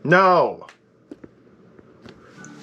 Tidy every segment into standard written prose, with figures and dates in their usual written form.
No!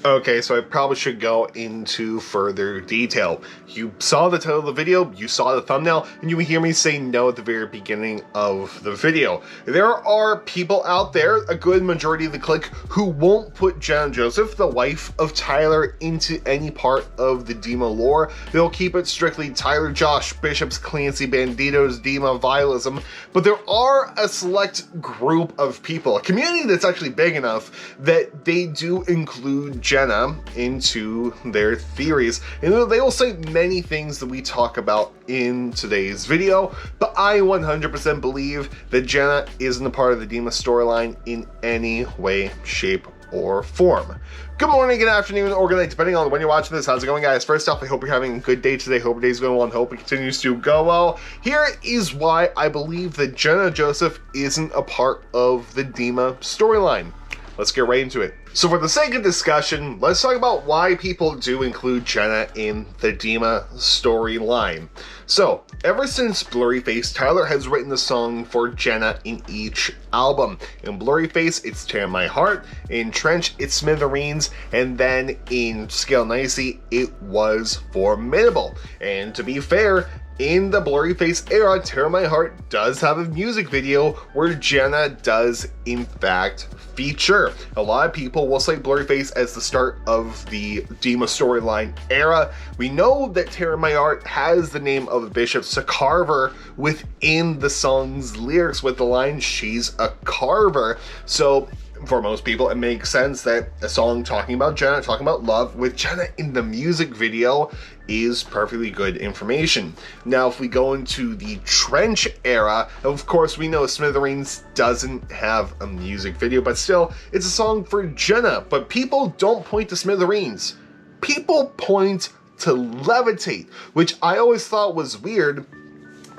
Okay, so I probably should go into further detail. You saw the title of the video, you saw the thumbnail, and you will hear me say no at the very beginning of the video. There are people out there, a good majority of the clique, who won't put Jenna Joseph, the wife of Tyler, into any part of the Dema lore. They'll keep it strictly Tyler, Josh, Bishops, Clancy, Banditos, Dema, Vialism, but there are a select group of people, a community that's actually big enough that they do include Jenna into their theories, and they will say many things that we talk about in today's video, but I 100% believe that Jenna isn't a part of the Dema storyline in any way, shape, or form. Good morning, good afternoon, or good night, depending on when you're watching this. How's it going, guys? First off, I hope you're having a good day today. Hope your day's going well and hope it continues to go well. Here is why I believe that Jenna Joseph isn't a part of the Dema storyline. Let's get right into it. So for the sake of discussion, let's talk about why people do include Jenna in the Dema storyline. So, ever since Blurryface, Tyler has written the song for Jenna in each album. In Blurryface, it's Tear My Heart, in Trench, it's Smithereens, and then in Scale Nicey, it was Formidable. And to be fair, in the Blurryface era, Tear My Heart does have a music video where Jenna does in fact feature. A lot of people will say Blurryface as the start of the Dema storyline era. We know that Tear My Heart has the name of Bishop Carver within the song's lyrics with the line, "She's a Carver." So for most people, it makes sense that a song talking about Jenna, talking about love, with Jenna in the music video is perfectly good information. Now, if we go into the Trench era, of course, we know Smithereens doesn't have a music video, but still, it's a song for Jenna. But people don't point to Smithereens. People point to Levitate, which I always thought was weird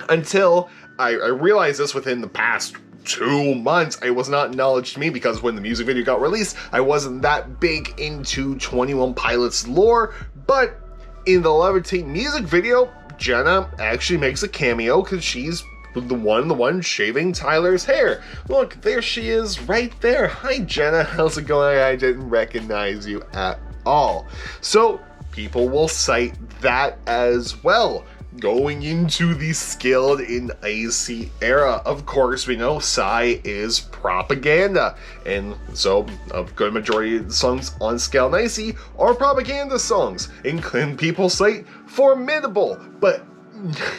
until I realized this within the past 2 months. It was not knowledge to me because when the music video got released, I wasn't that big into 21 Pilots lore, but in the Levitate music video, Jenna actually makes a cameo because she's the one shaving Tyler's hair. Look, there she is right there. Hi Jenna, how's it going? I didn't recognize you at all. So people will cite that as well. Going into the Skilled in Icy era, of course, we know Psy is propaganda, and so a good majority of the songs on Skilled in Icy are propaganda songs, and people cite Formidable, but,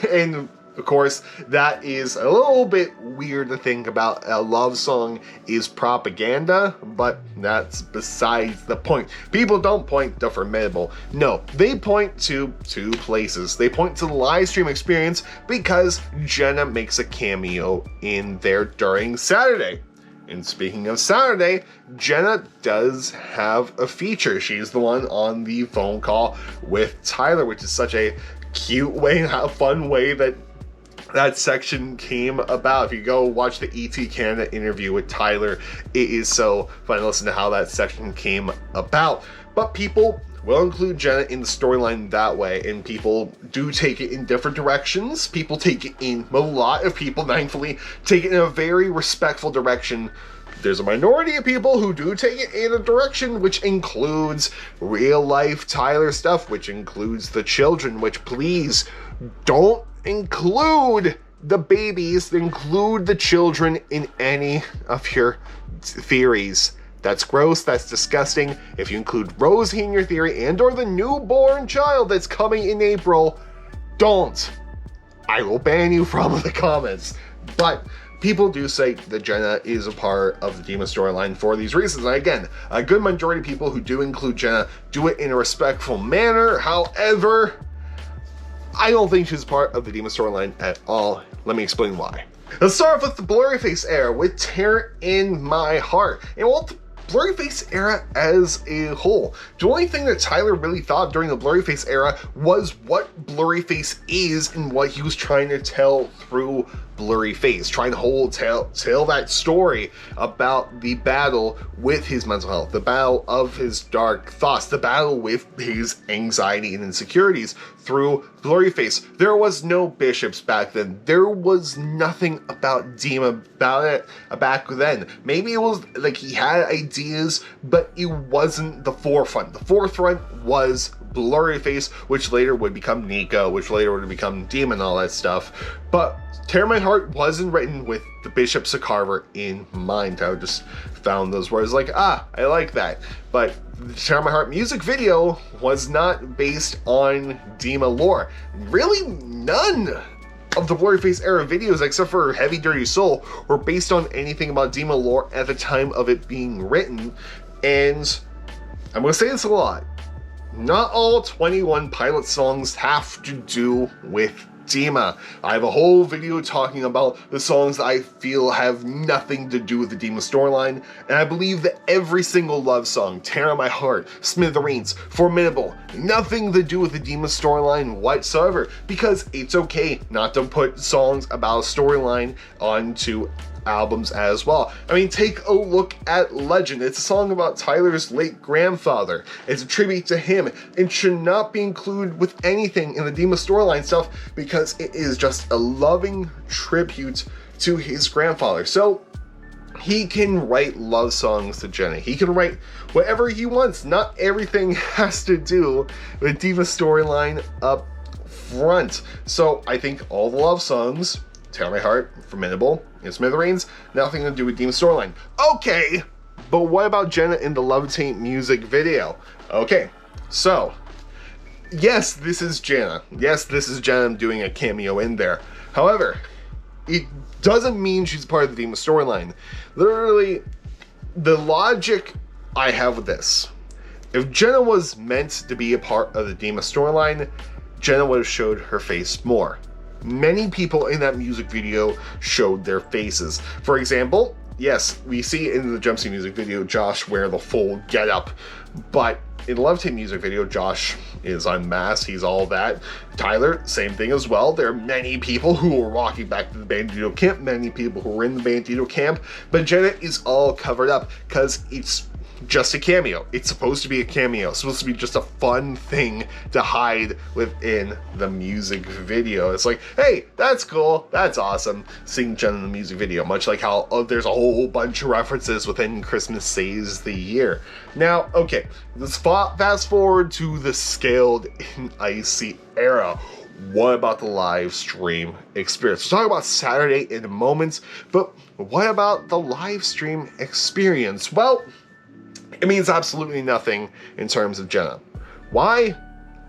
and of course, that is a little bit weird to think about. A love song is propaganda, but that's besides the point. People don't point to Formidable. No, they point to two places. They point to the live stream experience because Jenna makes a cameo in there during Saturday. And speaking of Saturday, Jenna does have a feature. She's the one on the phone call with Tyler, which is such a cute way, a fun way that section came about. If you go watch the ET Canada interview with Tyler, it is so fun to listen to how that section came about. But people will include Jenna in the storyline that way, and people do take it in different directions. People take it in, a lot of people, thankfully, take it in a very respectful direction. There's a minority of people who do take it in a direction which includes real life Tyler stuff, which includes the children, which please don't include the babies, include the children in any of your theories. That's gross, that's disgusting. If you include Rosie in your theory and or the newborn child that's coming in April, don't. I will ban you from the comments. But people do say that Jenna is a part of the Dema storyline for these reasons. And again, a good majority of people who do include Jenna do it in a respectful manner. However, I don't think she's part of the Dema storyline at all. Let me explain why. Let's start off with the Blurryface era with Tear in My Heart. And well, the Blurryface era as a whole, the only thing that Tyler really thought during the Blurryface era was what Blurryface is and what he was trying to tell through blurry face, trying to tell that story about the battle with his mental health, the battle of his dark thoughts, the battle with his anxiety and insecurities through blurry face. There was no bishops back then. There was nothing about Dema about it back then. Maybe it was like he had ideas, but it wasn't the forefront. The forefront was blurry face, which later would become Nico, which later would become Dema and all that stuff. But Tear My Heart wasn't written with the Bishops of Carver in mind. I just found those words like, I like that. But the Tear My Heart music video was not based on Dema lore. Really, none of the Blurryface era videos, except for Heavy Dirty Soul, were based on anything about Dema lore at the time of it being written. And I'm going to say this a lot. Not all 21 Pilot songs have to do with Dema. I have a whole video talking about the songs that I feel have nothing to do with the Dema storyline, and I believe that every single love song, Tear My Heart, Smithereens, Formidable, nothing to do with the Dema storyline whatsoever, because it's okay not to put songs about a storyline onto albums as well. I mean, take a look at Legend. It's a song about Tyler's late grandfather. It's a tribute to him and should not be included with anything in the Dema storyline stuff because it is just a loving tribute to his grandfather. So he can write love songs to Jenna. He can write whatever he wants. Not everything has to do with Dema storyline up front. So I think all the love songs, Tear My Heart, Formidable, and Smithereens, nothing to do with Dema storyline. Okay, but what about Jenna in the Levitate music video? Okay, so, yes, this is Jenna. Yes, this is Jenna doing a cameo in there. However, it doesn't mean she's part of the Dema storyline. Literally, the logic I have with this, if Jenna was meant to be a part of the Dema storyline, Jenna would have showed her face more. Many people in that music video showed their faces. For example, yes, we see in the Jumpsuit music video Josh wear the full getup, but in the Levitate music video, Josh is unmasked, he's all that. Tyler, same thing as well. There are many people who are walking back to the Bandito camp, many people who are in the Bandito camp, but Jenna is all covered up because it's just a cameo. It's supposed to be a cameo. It's supposed to be just a fun thing to hide within the music video. It's like, hey, that's cool, that's awesome, seeing Jenna in the music video, much like how there's a whole bunch of references within Christmas Saves the Year. Now, okay, let's fast forward to the Scaled and Icy era. What about the live stream experience? We'll talk about Saturday in a moment, but what about the live stream experience? Well, it means absolutely nothing in terms of Jenna. Why?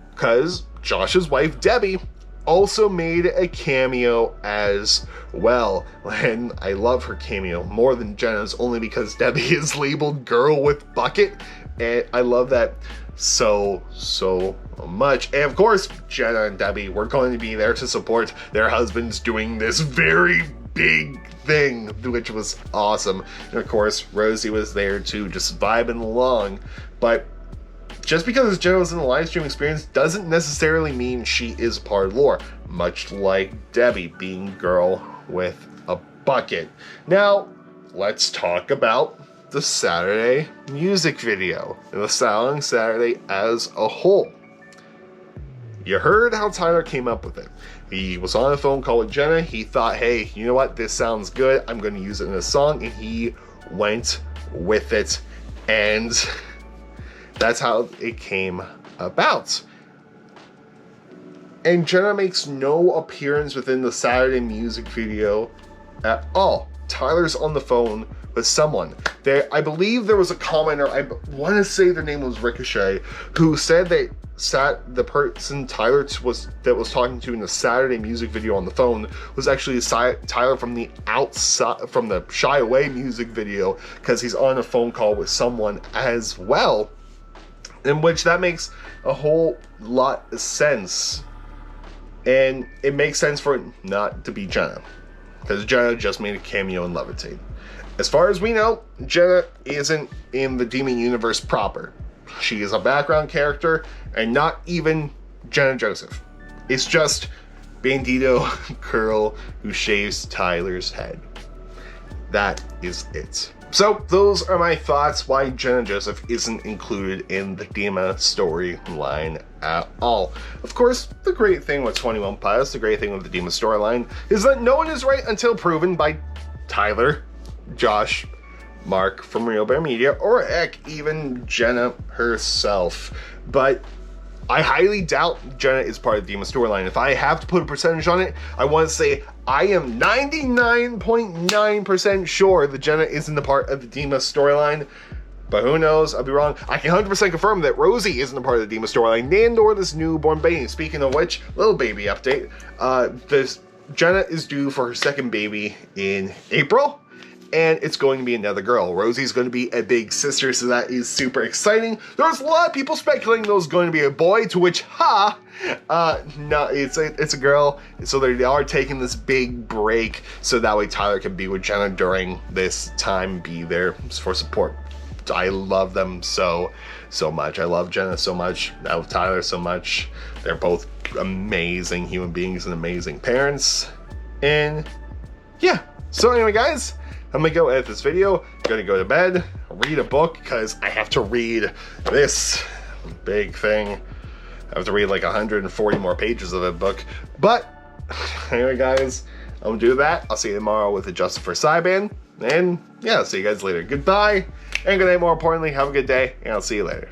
Because Josh's wife, Debbie, also made a cameo as well. And I love her cameo more than Jenna's, only because Debbie is labeled Girl with Bucket. And I love that so much. And of course, Jenna and Debbie were going to be there to support their husbands doing this very big thing, which was awesome. And of course, Rosie was there too, just vibing along. But just because Jenna was in the live stream experience doesn't necessarily mean she is part of lore, much like Debbie being Girl with a Bucket. Now, let's talk about the Saturday music video and the song Saturday as a whole. You heard how Tyler came up with it. He was on a phone call with Jenna. He thought, hey, you know what? This sounds good. I'm going to use it in a song. And he went with it. And that's how it came about. And Jenna makes no appearance within the Saturday music video at all. Tyler's on the phone with someone. I believe there was a commenter, I want to say their name was Ricochet, who said that the person Tyler was talking to in the Saturday music video on the phone was actually Tyler from the Shy Away music video, because he's on a phone call with someone as well, in which that makes a whole lot of sense. And it makes sense for it not to be Jenna, because Jenna just made a cameo in Levitate. As far as we know, Jenna isn't in the Demon universe proper. She is a background character, and not even Jenna Joseph. It's just Bandito girl who shaves Tyler's head. That is it. So those are my thoughts why Jenna Joseph isn't included in the Dema storyline at all. Of course, the great thing with 21 Pilots, the great thing with the Dema storyline, is that no one is right until proven by Tyler, Josh, Mark from Real Bear Media, or heck, even Jenna herself. But I highly doubt Jenna is part of the Dema storyline. If I have to put a percentage on it, I want to say I am 99.9% sure that Jenna isn't a part of the Dema storyline. But who knows? I'll be wrong. I can 100% confirm that Rosie isn't a part of the Dema storyline, nor this newborn baby. Speaking of which, little baby update. Jenna is due for her second baby in April. And it's going to be another girl. Rosie's going to be a big sister, so that is super exciting. There's a lot of people speculating that it's going to be a boy, to which, no, it's a girl. So they are taking this big break, so that way Tyler can be with Jenna during this time, be there for support. I love them so much. I love Jenna so much. I love Tyler so much. They're both amazing human beings and amazing parents. And yeah, so anyway, guys, I'm gonna go edit this video, I'm gonna go to bed, read a book, because I have to read this big thing. I have to read like 140 more pages of a book. But anyway, guys, I'm gonna do that. I'll see you tomorrow with the Justice for Cyban. And yeah, I'll see you guys later. Goodbye, and good night, more importantly. Have a good day, and I'll see you later.